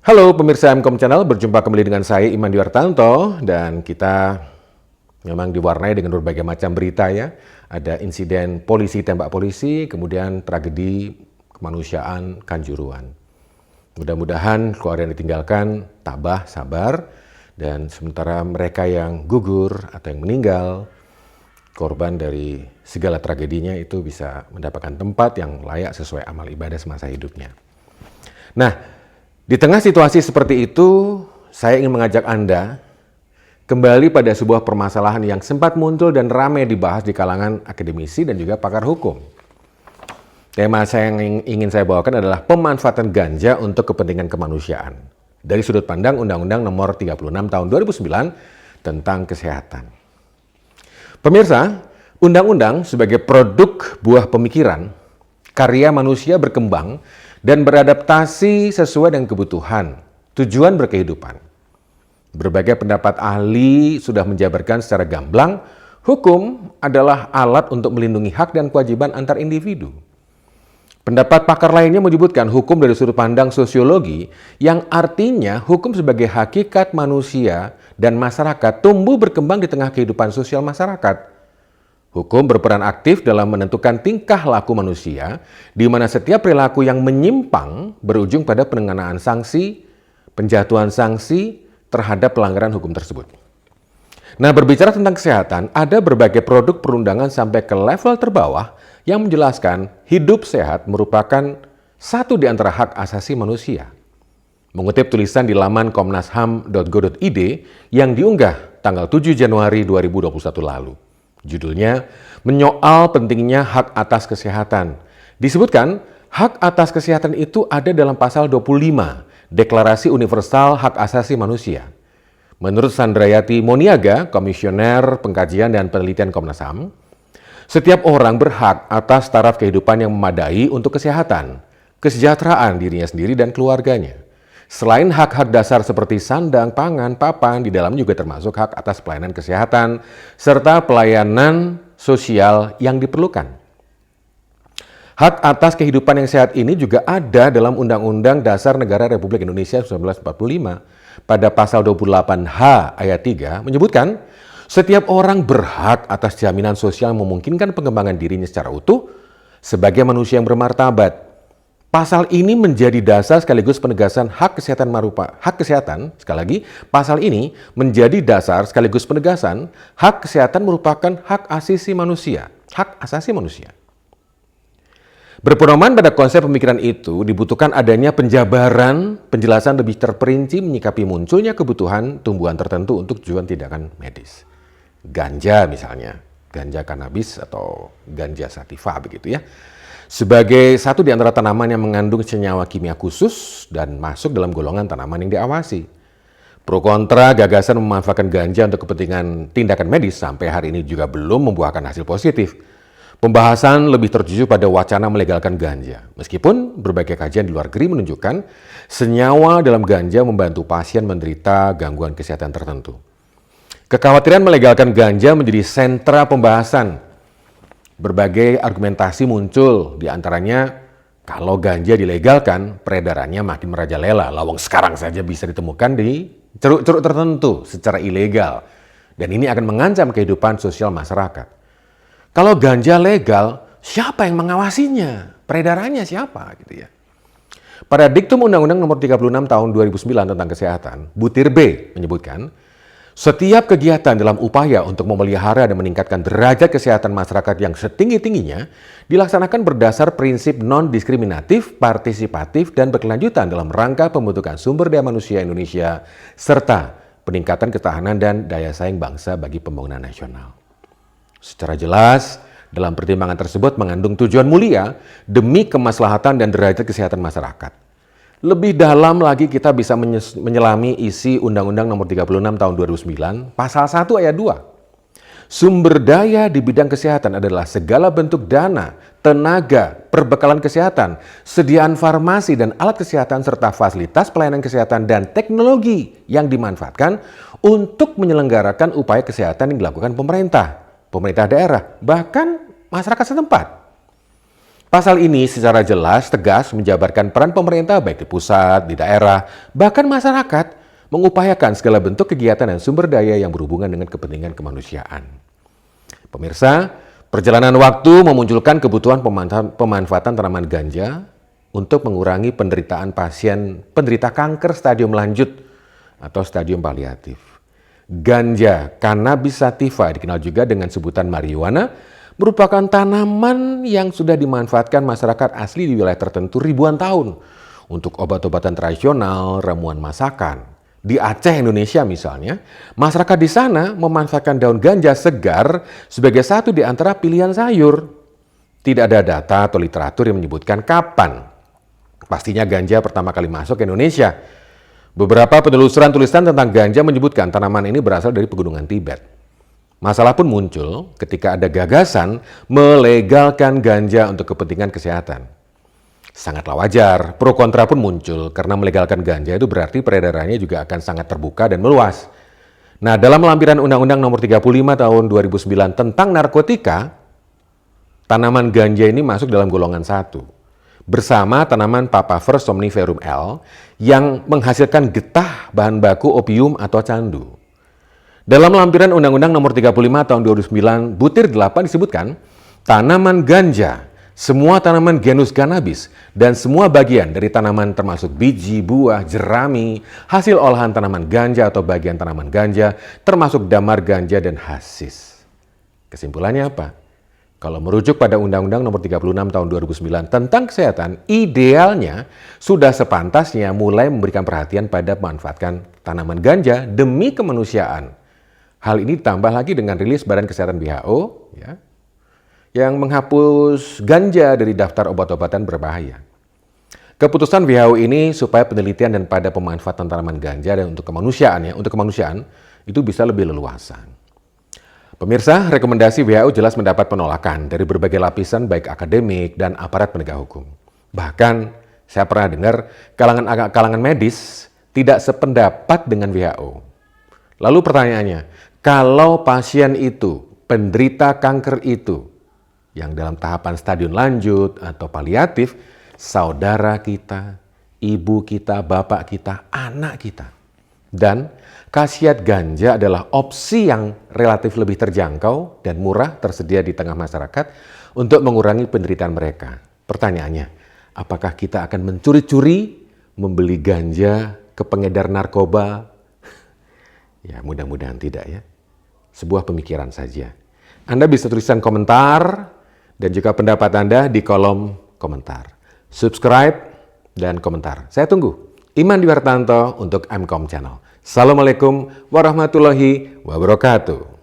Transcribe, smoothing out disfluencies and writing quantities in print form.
Halo pemirsa MCOM Channel, berjumpa kembali dengan saya Iman Dwiartanto dan kita memang diwarnai dengan berbagai macam berita ya. Ada insiden polisi tembak polisi, kemudian tragedi kemanusiaan Kanjuruhan. Mudah-mudahan keluarga yang ditinggalkan tabah, sabar, dan sementara mereka yang gugur atau yang meninggal, korban dari segala tragedinya itu bisa mendapatkan tempat yang layak sesuai amal ibadah semasa hidupnya. Nah, di tengah situasi seperti itu, saya ingin mengajak Anda kembali pada sebuah permasalahan yang sempat muncul dan ramai dibahas di kalangan akademisi dan juga pakar hukum. Tema yang ingin saya bawakan adalah pemanfaatan ganja untuk kepentingan kemanusiaan dari sudut pandang Undang-Undang Nomor 36 Tahun 2009 tentang kesehatan. Pemirsa, undang-undang sebagai produk buah pemikiran, karya manusia berkembang dan beradaptasi sesuai dengan kebutuhan, tujuan berkehidupan. Berbagai pendapat ahli sudah menjabarkan secara gamblang, hukum adalah alat untuk melindungi hak dan kewajiban antar individu. Pendapat pakar lainnya menyebutkan hukum dari sudut pandang sosiologi, yang artinya hukum sebagai hakikat manusia dan masyarakat tumbuh berkembang di tengah kehidupan sosial masyarakat. Hukum berperan aktif dalam menentukan tingkah laku manusia, di mana setiap perilaku yang menyimpang berujung pada pengenaan sanksi, penjatuhan sanksi terhadap pelanggaran hukum tersebut. Nah, berbicara tentang kesehatan, ada berbagai produk perundangan sampai ke level terbawah yang menjelaskan hidup sehat merupakan satu di antara hak asasi manusia. Mengutip tulisan di laman komnasham.go.id yang diunggah tanggal 7 Januari 2021 lalu. Judulnya, menyoal pentingnya hak atas kesehatan. Disebutkan, hak atas kesehatan itu ada dalam pasal 25, Deklarasi Universal Hak Asasi Manusia. Menurut Sandrayati Moniaga, Komisioner Pengkajian dan Penelitian Komnas HAM, setiap orang berhak atas taraf kehidupan yang memadai untuk kesehatan, kesejahteraan dirinya sendiri dan keluarganya. Selain hak-hak dasar seperti sandang, pangan, papan, di dalam juga termasuk hak atas pelayanan kesehatan, serta pelayanan sosial yang diperlukan. Hak atas kehidupan yang sehat ini juga ada dalam Undang-Undang Dasar Negara Republik Indonesia 1945. Pada pasal 28H ayat 3 menyebutkan, setiap orang berhak atas jaminan sosial yang memungkinkan pengembangan dirinya secara utuh sebagai manusia yang bermartabat. Pasal ini menjadi dasar sekaligus penegasan hak kesehatan sekali lagi, pasal ini menjadi dasar sekaligus penegasan hak kesehatan merupakan hak asasi manusia, hak asasi manusia. Berpedoman pada konsep pemikiran itu dibutuhkan adanya penjabaran, penjelasan lebih terperinci menyikapi munculnya kebutuhan tumbuhan tertentu untuk tujuan tindakan medis. Ganja misalnya, ganja kanabis atau ganja sativa begitu ya. Sebagai satu di antara tanaman yang mengandung senyawa kimia khusus dan masuk dalam golongan tanaman yang diawasi. Pro kontra gagasan memanfaatkan ganja untuk kepentingan tindakan medis sampai hari ini juga belum membuahkan hasil positif. Pembahasan lebih tertuju pada wacana melegalkan ganja. Meskipun berbagai kajian di luar negeri menunjukkan senyawa dalam ganja membantu pasien menderita gangguan kesehatan tertentu. Kekhawatiran melegalkan ganja menjadi sentra pembahasan. Berbagai argumentasi muncul, diantaranya kalau ganja dilegalkan, peredarannya makin merajalela. Lawang sekarang saja bisa ditemukan di ceruk-ceruk tertentu secara ilegal. Dan ini akan mengancam kehidupan sosial masyarakat. Kalau ganja legal, siapa yang mengawasinya? Peredarannya siapa? Gitu ya. Pada diktum Undang-Undang Nomor 36 Tahun 2009 tentang Kesehatan, Butir B menyebutkan, setiap kegiatan dalam upaya untuk memelihara dan meningkatkan derajat kesehatan masyarakat yang setinggi-tingginya dilaksanakan berdasar prinsip non-diskriminatif, partisipatif, dan berkelanjutan dalam rangka pembentukan sumber daya manusia Indonesia serta peningkatan ketahanan dan daya saing bangsa bagi pembangunan nasional. Secara jelas, dalam pertimbangan tersebut mengandung tujuan mulia demi kemaslahatan dan derajat kesehatan masyarakat. Lebih dalam lagi kita bisa menyelami isi Undang-Undang Nomor 36 Tahun 2009, Pasal 1 Ayat 2. Sumber daya di bidang kesehatan adalah segala bentuk dana, tenaga, perbekalan kesehatan, sediaan farmasi dan alat kesehatan serta fasilitas pelayanan kesehatan dan teknologi yang dimanfaatkan untuk menyelenggarakan upaya kesehatan yang dilakukan pemerintah daerah, bahkan masyarakat setempat. Pasal ini secara jelas tegas menjabarkan peran pemerintah baik di pusat, di daerah, bahkan masyarakat mengupayakan segala bentuk kegiatan dan sumber daya yang berhubungan dengan kepentingan kemanusiaan. Pemirsa, perjalanan waktu memunculkan kebutuhan pemanfaatan tanaman ganja untuk mengurangi penderitaan pasien penderita kanker stadium lanjut atau stadium paliatif. Ganja, cannabis sativa, dikenal juga dengan sebutan marijuana, merupakan tanaman yang sudah dimanfaatkan masyarakat asli di wilayah tertentu ribuan tahun untuk obat-obatan tradisional, ramuan masakan. Di Aceh, Indonesia misalnya, masyarakat di sana memanfaatkan daun ganja segar sebagai satu di antara pilihan sayur. Tidak ada data atau literatur yang menyebutkan kapan pastinya ganja pertama kali masuk ke Indonesia. Beberapa penelusuran tulisan tentang ganja menyebutkan tanaman ini berasal dari pegunungan Tibet. Masalah pun muncul ketika ada gagasan melegalkan ganja untuk kepentingan kesehatan. Sangatlah wajar, pro kontra pun muncul karena melegalkan ganja itu berarti peredarannya juga akan sangat terbuka dan meluas. Nah, dalam lampiran Undang-Undang Nomor 35 Tahun 2009 tentang narkotika, tanaman ganja ini masuk dalam golongan 1 bersama tanaman Papaver somniferum L yang menghasilkan getah bahan baku opium atau candu. Dalam lampiran Undang-Undang Nomor 35 Tahun 2009 butir 8 disebutkan tanaman ganja, semua tanaman genus cannabis, dan semua bagian dari tanaman termasuk biji, buah, jerami, hasil olahan tanaman ganja atau bagian tanaman ganja, termasuk damar ganja dan hasis. Kesimpulannya apa? Kalau merujuk pada Undang-Undang Nomor 36 Tahun 2009 tentang kesehatan, idealnya sudah sepantasnya mulai memberikan perhatian pada memanfaatkan tanaman ganja demi kemanusiaan. Hal ini ditambah lagi dengan rilis Badan Kesehatan WHO ya, yang menghapus ganja dari daftar obat-obatan berbahaya. Keputusan WHO ini supaya penelitian dan pada pemanfaatan tanaman ganja dan untuk kemanusiaan itu bisa lebih leluasa. Pemirsa, rekomendasi WHO jelas mendapat penolakan dari berbagai lapisan baik akademik dan aparat penegak hukum. Bahkan saya pernah dengar kalangan medis tidak sependapat dengan WHO. Lalu pertanyaannya, kalau pasien itu, penderita kanker itu, yang dalam tahapan stadium lanjut atau paliatif, saudara kita, ibu kita, bapak kita, anak kita. Dan khasiat ganja adalah opsi yang relatif lebih terjangkau dan murah tersedia di tengah masyarakat untuk mengurangi penderitaan mereka. Pertanyaannya, apakah kita akan mencuri-curi membeli ganja ke pengedar narkoba? Ya, mudah-mudahan tidak ya. Sebuah pemikiran saja. Anda bisa tuliskan komentar dan juga pendapat Anda di kolom komentar. Subscribe dan komentar. Saya tunggu. Iman Dwi Hartanto untuk MCOM Channel. Assalamualaikum warahmatullahi wabarakatuh.